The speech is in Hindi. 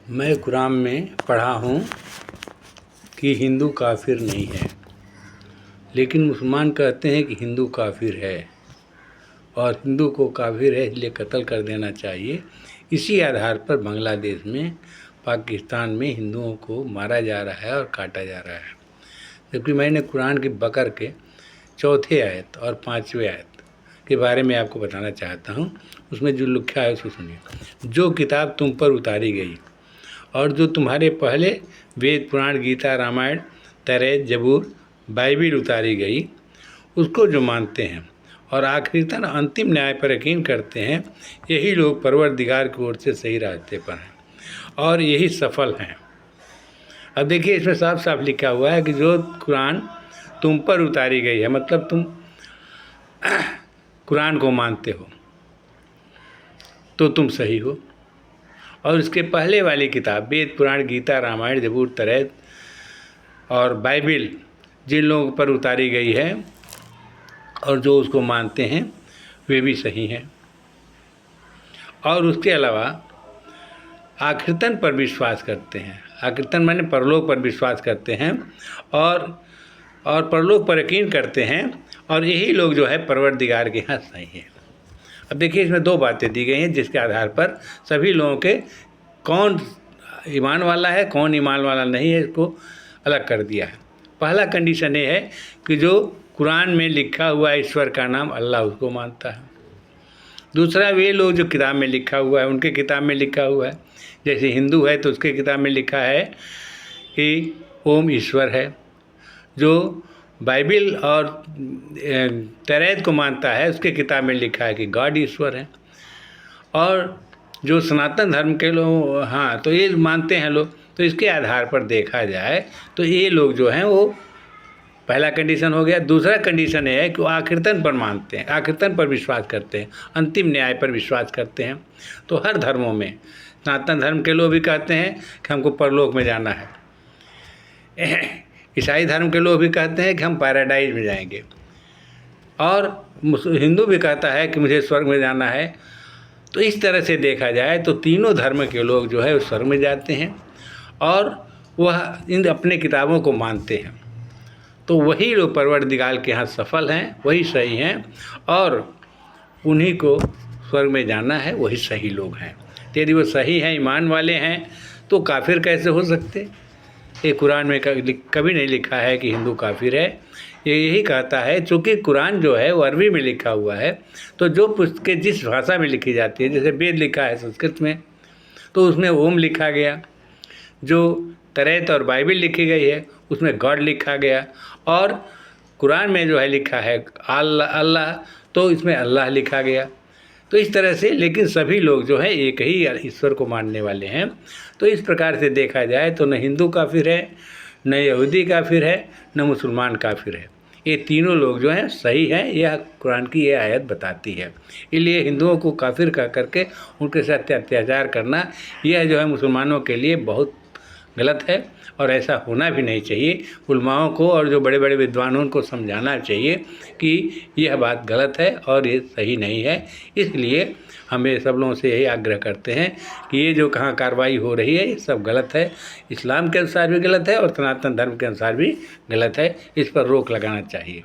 मैं कुरान में पढ़ा हूँ कि हिंदू काफिर नहीं है, लेकिन मुसलमान कहते हैं कि हिंदू काफिर है और हिंदू को काफिर है इसलिए कत्ल कर देना चाहिए। इसी आधार पर बांग्लादेश में, पाकिस्तान में हिंदुओं को मारा जा रहा है और काटा जा रहा है। जबकि मैंने कुरान की बकर के 4थे आयत और 5वें आयत के बारे में आपको बताना चाहता हूँ। उसमें जो लिखा है उसको सुनिए। जो किताब तुम पर उतारी गई और जो तुम्हारे पहले वेद, पुराण, गीता, रामायण, तौरात, जबूर, बाइबिल उतारी गई, उसको जो मानते हैं और आखिरतन अंतिम न्याय पर यकीन करते हैं, यही लोग परवरदिगार की ओर से सही रास्ते पर हैं और यही सफल हैं। अब देखिए, इसमें साफ साफ लिखा हुआ है कि जो कुरान तुम पर उतारी गई है, मतलब तुम कुरान को मानते हो तो तुम सही हो। और इसके पहले वाली किताब वेद, पुराण, गीता, रामायण, जबूर, तौरात और बाइबिल जिन लोगों पर उतारी गई है और जो उसको मानते हैं वे भी सही हैं। और उसके अलावा आखिरतन पर विश्वास करते हैं। आखिरतन माने परलोक पर विश्वास करते हैं और परलोक पर यकीन करते हैं, और यही लोग जो है परवरदिगार के यहाँ सही हैं। अब देखिए, इसमें 2 बातें दी गई हैं जिसके आधार पर सभी लोगों के कौन ईमान वाला है, कौन ईमान वाला नहीं है, इसको अलग कर दिया है। पहला कंडीशन ये है कि जो कुरान में लिखा हुआ है ईश्वर का नाम अल्लाह, उसको मानता है। दूसरा, वे लोग जो किताब में लिखा हुआ है, उनके किताब में लिखा हुआ है, जैसे हिंदू है तो उसके किताब में लिखा है कि ओम ईश्वर है। जो बाइबिल और तौरात को मानता है उसके किताब में लिखा है कि गॉड ईश्वर है। और जो सनातन धर्म के लोग, हाँ, तो ये मानते हैं लोग। तो इसके आधार पर देखा जाए तो ये लोग जो हैं वो पहला कंडीशन हो गया। दूसरा कंडीशन ये है कि वो आखिरतन पर मानते हैं, आखिरतन पर विश्वास करते हैं, अंतिम न्याय पर विश्वास करते हैं। तो हर धर्मों में सनातन धर्म के लोग भी कहते हैं कि हमको परलोक में जाना है, ईसाई धर्म के लोग भी कहते हैं कि हम पैराडाइज में जाएंगे, और हिंदू भी कहता है कि मुझे स्वर्ग में जाना है। तो इस तरह से देखा जाए तो तीनों धर्म के लोग जो है वो स्वर्ग में जाते हैं और वह इन अपने किताबों को मानते हैं। तो वही लोग परवरदिगार के यहाँ सफल हैं, वही सही हैं, और उन्हीं को स्वर्ग में जाना है, वही सही लोग हैं। यदि वो सही हैं, ईमान वाले हैं, तो काफिर कैसे हो सकते? ये कुरान में कभी नहीं लिखा है कि हिंदू काफिर है। ये यही कहता है, चूँकि कुरान जो है वो अरबी में लिखा हुआ है, तो जो पुस्तकें जिस भाषा में लिखी जाती है, जैसे वेद लिखा है संस्कृत में, तो उसमें ओम लिखा गया। जो तौरात और बाइबिल लिखी गई है उसमें गॉड लिखा गया, और कुरान में जो है लिखा है अल्लाह, तो इसमें अल्लाह लिखा गया। तो इस तरह से, लेकिन सभी लोग जो है एक ही ईश्वर को मानने वाले हैं। तो इस प्रकार से देखा जाए तो न हिंदू काफिर है, न यहूदी काफिर है, न मुसलमान काफिर है। ये तीनों लोग जो हैं सही हैं, यह कुरान की ये आयत बताती है। इसलिए हिंदुओं को काफिर कह करके उनके साथ अत्याचार करना, यह जो है मुसलमानों के लिए बहुत गलत है, और ऐसा होना भी नहीं चाहिए। उलमाओं को और जो बड़े बड़े विद्वानों को समझाना चाहिए कि यह बात गलत है और ये सही नहीं है। इसलिए हमें सब लोगों से यही आग्रह करते हैं कि ये जो कहाँ कार्रवाई हो रही है ये सब गलत है, इस्लाम के अनुसार भी गलत है और सनातन धर्म के अनुसार भी गलत है। इस पर रोक लगाना चाहिए।